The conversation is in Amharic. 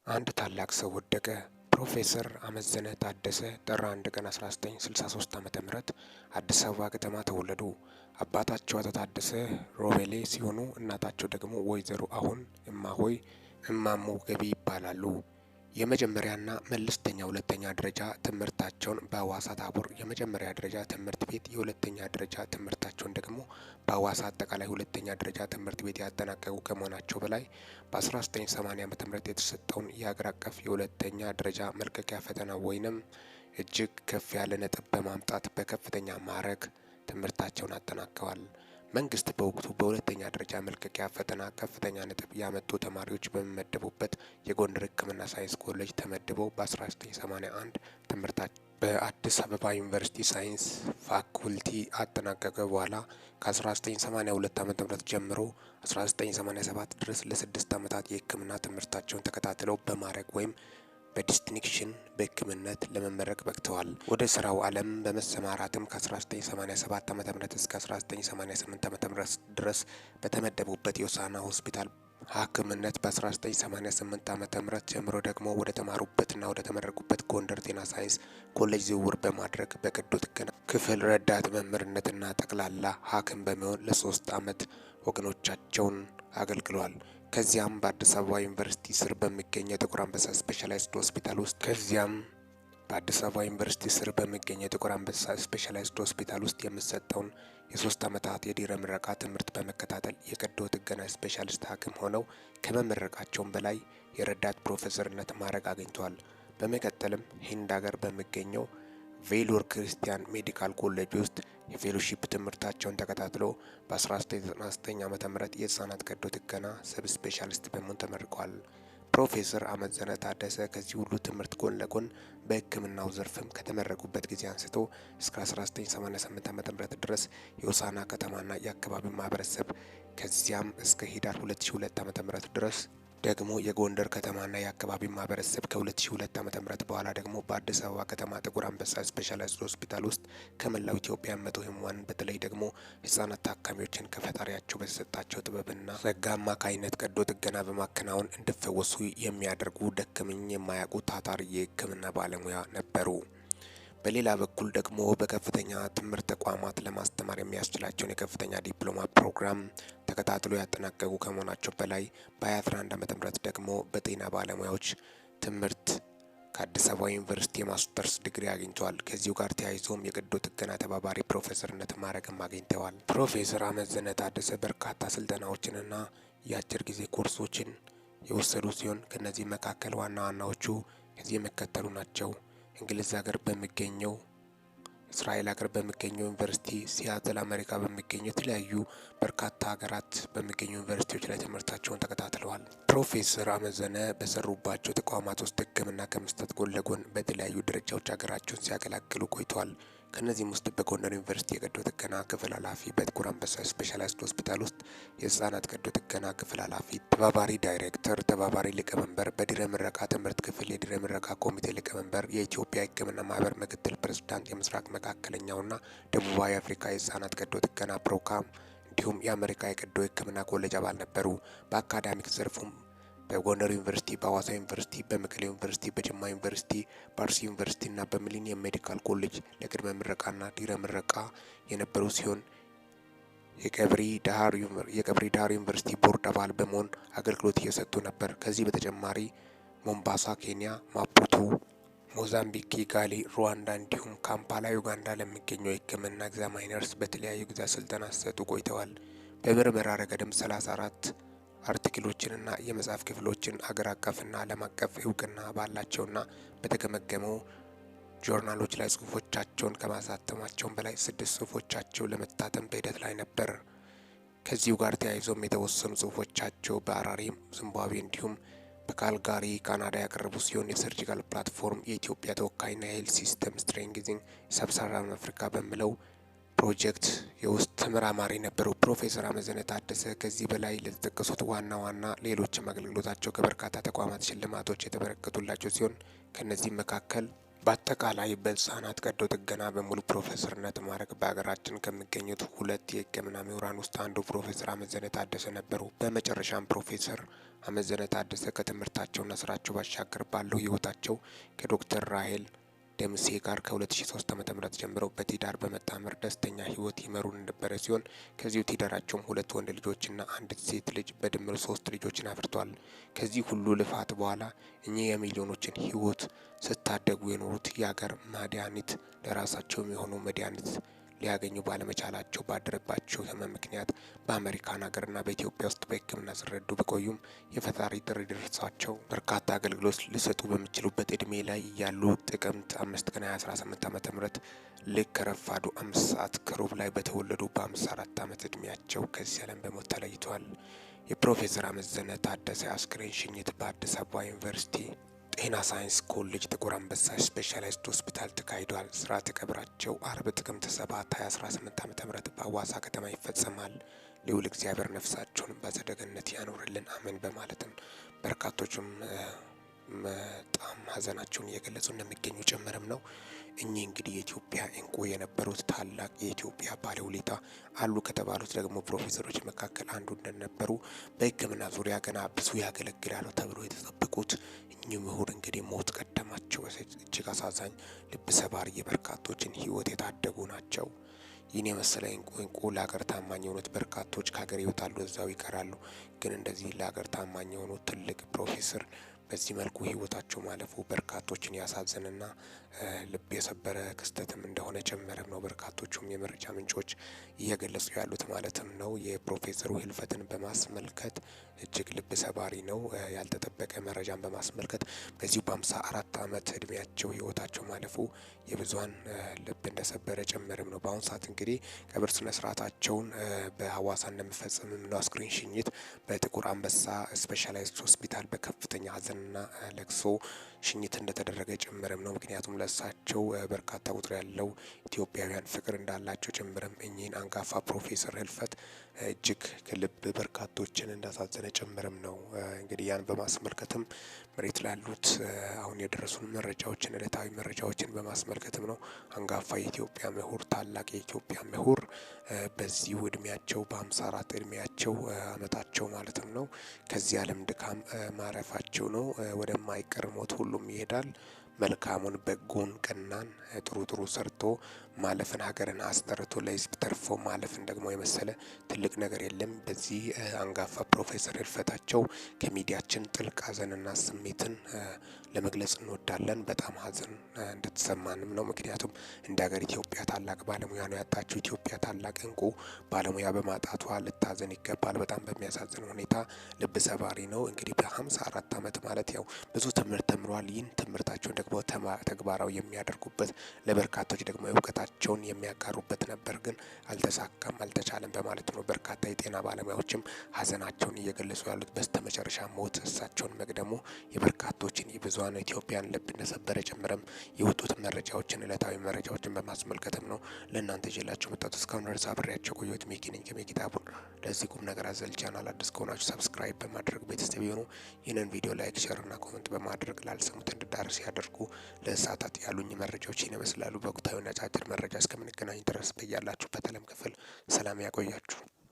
አንድ ታላቅ ሰው ወደቀ። ፕሮፌሰር አመዘነ ታደሰ ጥር 1 ቀን 1963 ዓ.ም አዲስ አበባ ከተማ ተወለዱ። አባታቸው አቶ ታደሰ ሮቤሌ ሲሆኑ እናታቸው ደግሞ ወይዘሮ አሁን እማሆይ እማሞ ገቢ ይባላሉ። የመጀመሪያና መለስተኛ ሁለተኛ ደረጃ ትምህርታቸውን በሐዋሳ ታቦር የመጀመሪያ ደረጃ ትምህርት ቤት፣ የሁለተኛ ደረጃ ትምህርታቸውን ደግሞ በሐዋሳ አጠቃላይ ሁለተኛ ደረጃ ትምህርት ቤት ያጠናቀቁ ከመሆናቸው በላይ በ1980 ዓ.ም የተሰጠውን የሀገር አቀፍ የሁለተኛ ደረጃ መልቀቂያ ፈተና ወይንም እጅግ ከፍ ያለ ነጥብ በማምጣት በከፍተኛ ማዕረግ ትምህርታቸውን አጠናቀዋል። መንግስት በወቅቱ በሁለተኛ ደረጃ መልቀቂያ ፈተና ከፍተኛ ነጥብ ያመጡ ተማሪዎች በሚመደቡበት የጎንደር ሕክምና ሳይንስ ኮሌጅ ተመድበው በ1981 ትምህርታቸው በአዲስ አበባ ዩኒቨርሲቲ ሳይንስ ፋኩልቲ አጠናቀቀ። በኋላ ከ1982 ዓ.ም ጀምሮ 1987 ድረስ ለ6 ዓመታት የሕክምና ትምህርታቸውን ተከታትለው በማዕረግ ወይም በዲስቲንክሽን በሕክምናነት ለመመረቅ በቅተዋል። ወደ ስራው ዓለም በመሰማራትም ከ1987 ዓ.ም እስከ 1988 ዓ.ም ድረስ በተመደቡበት የሆሳዕና ሆስፒታል ሐኪምነት በ1988 ዓ.ም ጀምሮ ደግሞ ወደ ተማሩበትና ወደ ተመረቁበት ጎንደር ጤና ሳይንስ ኮሌጅ ዝውውር በማድረግ በቀዶ ጥገና ክፍል ረዳት መምህርነትና ጠቅላላ ሐኪም በመሆን ለ3 ዓመት ወገኖቻቸውን አገልግሏል። ከዚያም በአዲስ አበባ ዩኒቨርሲቲ ስር በሚገኘው የጥቁር አንበሳ ስፔሻላይዝድ ሆስፒታል ውስጥ የሚሰጠውን የ3 ዓመታት የድህረ ምረቃ ትምህርት በመከታተል የቀዶ ጥገና ስፔሻሊስት ሐኪም ሆነው ከመመረቃቸውም በላይ የረዳት ፕሮፌሰርነት ማዕረግ አግኝተዋል። በመቀጠልም ህንድ ሀገር በሚገኘው ቬሎር ክርስቲያን ሜዲካል ኮሌጅ ውስጥ የፌሎሺፕ ትምህርታቸውን ተከታትሎ በ1999 ዓ.ም የህፃናት ቀዶ ጥገና ሰብ ስፔሻሊስት በመሆን ተመርቀዋል። ፕሮፌሰር አመዘነ ታደሰ ከዚህ ሁሉ ትምህርት ጎን ለጎን በሕክምናው ዘርፍም ከተመረቁበት ጊዜ አንስቶ እስከ 1988 ዓ.ም ድረስ የሆሳዕና ከተማና የአካባቢው ማህበረሰብ ከዚያም እስከ ሂዳር 2002 ዓ.ም ድረስ ደግሞ የጎንደር ከተማና የአካባቢ ማህበረሰብ ከ2002 ዓ.ም በኋላ ደግሞ በአዲስ አበባ ከተማ ጥቁር አንበሳ ስፔሻላይዝድ ሆስፒታል ውስጥ ከመላው ኢትዮጵያ መቶ ህሙማን በተለይ ደግሞ ህጻናት ታካሚዎችን ከፈጣሪያቸው በተሰጣቸው ጥበብና ጸጋ አማካኝነት ቀዶ ጥገና በማከናወን እንዲፈወሱ የሚያደርጉ ደከመኝ የማያውቁ ታታሪ የህክምና ባለሙያ ነበሩ። በሌላ በኩል ደግሞ በከፍተኛ ትምህርት ተቋማት ለማስተማር የሚያስችላቸውን የከፍተኛ ዲፕሎማ ፕሮግራም ተከታትሎ ያጠናቀቁ ከመሆናቸው በላይ በ2011 ዓ.ም ደግሞ በጤና ባለሙያዎች ትምህርት ከአዲስ አበባ ዩኒቨርሲቲ የማስተርስ ዲግሪ አግኝተዋል። ከዚሁ ጋር ተያይዞም የቀዶ ጥገና ተባባሪ ፕሮፌሰርነት ማዕረግም አግኝተዋል። ፕሮፌሰር አመዘነ ታደሰ በርካታ ስልጠናዎችንና የአጭር ጊዜ ኮርሶችን የወሰዱ ሲሆን ከነዚህ መካከል ዋና ዋናዎቹ ከዚህ የሚከተሉ ናቸው። እንግሊዝ ሀገር በሚገኘው እስራኤል ሀገር በሚገኘው ዩኒቨርሲቲ፣ ሲያትል አሜሪካ በሚገኘው የተለያዩ በርካታ ሀገራት በሚገኙ ዩኒቨርሲቲዎች ላይ ትምህርታቸውን ተከታትለዋል። ፕሮፌሰር አመዘነ በሰሩባቸው ተቋማት ውስጥ ሕክምና ከመስጠት ጎን ለጎን በተለያዩ ደረጃዎች ሀገራቸውን ሲያገለግሉ ቆይተዋል። ከነዚህም ውስጥ በጎንደር ዩኒቨርሲቲ የቀዶ ጥገና ክፍል ኃላፊ፣ በጥቁር አንበሳ ስፔሻላይዝድ ሆስፒታል ውስጥ የህጻናት ቀዶ ጥገና ክፍል ኃላፊ፣ ተባባሪ ዳይሬክተር፣ ተባባሪ ሊቀመንበር፣ በድህረ ምረቃ ትምህርት ክፍል የድህረ ምረቃ ኮሚቴ ሊቀመንበር፣ የኢትዮጵያ ሕክምና ማህበር ምክትል ፕሬዝዳንት፣ የምስራቅ መካከለኛውና ደቡባዊ አፍሪካ የህጻናት ቀዶ ጥገና ፕሮግራም እንዲሁም የአሜሪካ የቀዶ ሕክምና ኮሌጅ አባል ነበሩ። በአካዳሚክ ዘርፉም በጎንደር ዩኒቨርሲቲ፣ በሐዋሳ ዩኒቨርሲቲ፣ በመቀሌ ዩኒቨርሲቲ፣ በጅማ ዩኒቨርሲቲ፣ በአርሲ ዩኒቨርሲቲ እና በሚሊኒየም ሜዲካል ኮሌጅ ለቅድመ ምረቃና ድህረ ምረቃ የነበሩ ሲሆን የቀብሪ ዳሃር ዩኒቨርሲቲ ቦርድ አባል በመሆን አገልግሎት እየሰጡ ነበር። ከዚህ በተጨማሪ ሞምባሳ ኬንያ፣ ማፑቶ ሞዛምቢክ፣ ኪጋሊ ሩዋንዳ እንዲሁም ካምፓላ ዩጋንዳ ለሚገኘው የህክምና ኤግዛማይነርስ በተለያዩ ጊዜ ስልጠና ሲሰጡ ቆይተዋል። በምርመራ ረገድም 34 አርቲክሎችንና የመጽሐፍ ክፍሎችን አገር አቀፍና ዓለም አቀፍ እውቅና ባላቸውና በተገመገመው ጆርናሎች ላይ ጽሁፎቻቸውን ከማሳተማቸውም በላይ 6 ጽሁፎቻቸው ለመታተም በሂደት ላይ ነበር። ከዚሁ ጋር ተያይዞም የተወሰኑ ጽሁፎቻቸው በአራሪ ዚምባብዌ እንዲሁም በካልጋሪ ካናዳ ያቀረቡ ሲሆን የሰርጂካል ፕላትፎርም የኢትዮጵያ ተወካይና የሄልት ሲስተም ስትሬንግዚንግ ሰብሳሃራን አፍሪካ በሚለው ፕሮጀክት የውስጥ ተመራማሪ ነበሩ። ፕሮፌሰር አመዘነ ታደሰ ከዚህ በላይ ለተጠቀሱት ዋና ዋና ሌሎችም አገልግሎታቸው ከበርካታ ተቋማት ሽልማቶች የተበረከቱላቸው ሲሆን ከነዚህም መካከል በአጠቃላይ በህጻናት ቀዶ ጥገና በሙሉ ፕሮፌሰርነት ማዕረግ በሀገራችን ከሚገኙት 2 የህክምና ምሁራን ውስጥ አንዱ ፕሮፌሰር አመዘነ ታደሰ ነበሩ። በመጨረሻም ፕሮፌሰር አመዘነ ታደሰ ከትምህርታቸውና ስራቸው ባሻገር ባለው ህይወታቸው ከዶክተር ራሄል ደምሴ ጋር ከ2003 ዓ.ም ጀምረው በትዳር በመጣመር ደስተኛ ህይወት ይመሩ እንደነበረ ሲሆን ከዚሁ ትዳራቸውም 2 ወንድ ልጆችና አንዲት ሴት ልጅ በድምር 3 ልጆችን አፍርተዋል። ከዚህ ሁሉ ልፋት በኋላ እኚህ የሚሊዮኖችን ህይወት ስታደጉ የኖሩት የሀገር መድኃኒት ለራሳቸው የሆኑ መድኃኒት ሊያገኙ ባለመቻላቸው ባደረባቸው ህመም ምክንያት በአሜሪካን ሀገርና በኢትዮጵያ ውስጥ በሕክምና ሲረዱ ቢቆዩም የፈጣሪ ጥሪ ደርሷቸው በርካታ አገልግሎት ሊሰጡ በሚችሉበት እድሜ ላይ እያሉ ጥቅምት 5 ቀን 2018 ዓ.ም ልክ ከረፋዱ 5 ሰዓት ከሩብ ላይ በተወለዱ በ54 ዓመት እድሜያቸው ከዚህ ዓለም በሞት ተለይተዋል። የፕሮፌሰር አመዘነ ታደሰ አስክሬን ሽኝት በአዲስ አበባ ዩኒቨርሲቲ ጤና ሳይንስ ኮሌጅ ጥቁር አንበሳ ስፔሻላይዝድ ሆስፒታል ተካሂዷል። ስርዓተ ቀብራቸው አርብ ጥቅምት 7 2018 ዓ.ም በአዋሳ ከተማ ይፈጸማል። ልዑል እግዚአብሔር ነፍሳቸውን በአጸደ ገነት ያኖርልን አሜን በማለትም በርካቶቹም በጣም ሀዘናቸውን እየገለጹ እንደሚገኙ ጭምርም ነው። እኚህ እንግዲህ የኢትዮጵያ እንቁ የነበሩት ታላቅ የኢትዮጵያ ባለውለታ አሉ ከተባሉት ደግሞ ፕሮፌሰሮች መካከል አንዱ እንደነበሩ በሕክምና ዙሪያ ገና ብዙ ያገለግላሉ ተብሎ የተጠበቁት እኚህ ምሁር እንግዲህ ሞት ቀደማቸው። እጅግ አሳዛኝ ልብ ሰባሪ የበርካቶችን ሕይወት የታደጉ ናቸው። ይህን የመሰለ እንቁ ለሀገር ታማኝ የሆኑት በርካቶች ከሀገር ይወጣሉ፣ እዛው ይቀራሉ። ግን እንደዚህ ለሀገር ታማኝ የሆኑት ትልቅ ፕሮፌሰር በዚህ መልኩ ህይወታቸው ማለፉ በርካቶችን ያሳዘንና ልብ የሰበረ ክስተትም እንደሆነ ጭምርም ነው በርካቶቹም የመረጃ ምንጮች እየገለጹ ያሉት ማለትም ነው። የፕሮፌሰሩ ህልፈትን በማስመልከት እጅግ ልብ ሰባሪ ነው። ያልተጠበቀ መረጃን በማስመልከት በዚሁ በ54 ዓመት እድሜያቸው ህይወታቸው ማለፉ የብዙሀን ልብ እንደሰበረ ጭምርም ነው። በአሁኑ ሰዓት እንግዲህ ቀብር ስነ ስርዓታቸውን በሀዋሳ እንደሚፈጸምም ነው። አስክሬን ሽኝት በጥቁር አንበሳ ስፔሻላይዝድ ሆስፒታል በከፍተኛ ሀዘንና ለቅሶ ሽኝት እንደተደረገ ጭምርም ነው። ምክንያቱም ለእሳቸው በርካታ ቁጥር ያለው ኢትዮጵያውያን ፍቅር እንዳላቸው ጭምርም እኚህን አንጋፋ ፕሮፌሰር ህልፈት እጅግ ከልብ በርካቶችን እንዳሳዘነ ጭምርም ነው። እንግዲህ ያን በማስመልከትም መሬት ላሉት አሁን የደረሱን መረጃዎችን ዕለታዊ መረጃዎችን በማስመልከትም ነው። አንጋፋ የኢትዮጵያ ምሁር ታላቅ የኢትዮጵያ ምሁር በዚሁ እድሜያቸው በ54 እድሜያቸው አመታቸው ማለትም ነው ከዚህ ዓለም ድካም ማረፋቸው ነው። ወደማይቀር ሞት ሁሉም ይሄዳል። መልካሙን በጎን ቀናን ጥሩ ሰርቶ ማለፍን ሀገርን አስጠርቶ ለህዝብ ተርፎ ማለፍን ደግሞ የመሰለ ትልቅ ነገር የለም። በዚህ አንጋፋ ፕሮፌሰር ህልፈታቸው ከሚዲያችን ጥልቅ ሀዘንና ስሜትን ለመግለጽ እንወዳለን። በጣም ሀዘን እንደተሰማንም ነው። ምክንያቱም እንደ ሀገር ኢትዮጵያ ታላቅ ባለሙያ ነው ያጣችው። ኢትዮጵያ ታላቅ እንቁ ባለሙያ በማጣቷ ልታዘን ይገባል። በጣም በሚያሳዝን ሁኔታ ልብ ሰባሪ ነው። እንግዲህ በ54 ዓመት ማለት ያው ብዙ ትምህርት ተምሯል። ይህን ትምህርታቸውን ደግሞ ተግባራዊ የሚያደርጉበት ለበርካቶች ደግሞ እውቀታቸውን የሚያጋሩበት ነበር፣ ግን አልተሳካም፣ አልተቻለም በማለት ነው በርካታ የጤና ባለሙያዎችም ሀዘናቸውን እየገለጹ ያሉት። በስተመጨረሻ ሞት እሳቸውን መቅደሙ የበርካቶችን የብዙሀን ኢትዮጵያን ልብ እንደሰበረ ጭምርም የወጡት መረጃዎችን ዕለታዊ መረጃዎችን በማስመልከትም ነው ለእናንተ ይዤላችሁ መጣሁት። እስካሁን ድረስ አብሬያቸው ቆየሁት። ሚኪ ነኝ ከሚኪታቡን። ለዚህ ቁም ነገር አዘል ቻናል አዲስ ከሆናችሁ ሰብስክራይብ በማድረግ ቤተሰብ የሆኑ ይህንን ቪዲዮ ላይክ፣ ሼር እና ኮሜንት በማድረግ ላልሰሙት እንዲዳረስ ያደርጉ። ለሰዓታት ያሉኝ መረጃዎች ይመስላሉ። በወቅታዊና አጫጭር መረጃ እስከምንገናኝ ድረስ በያላችሁበት ዓለም ክፍል ሰላም ያቆያችሁ።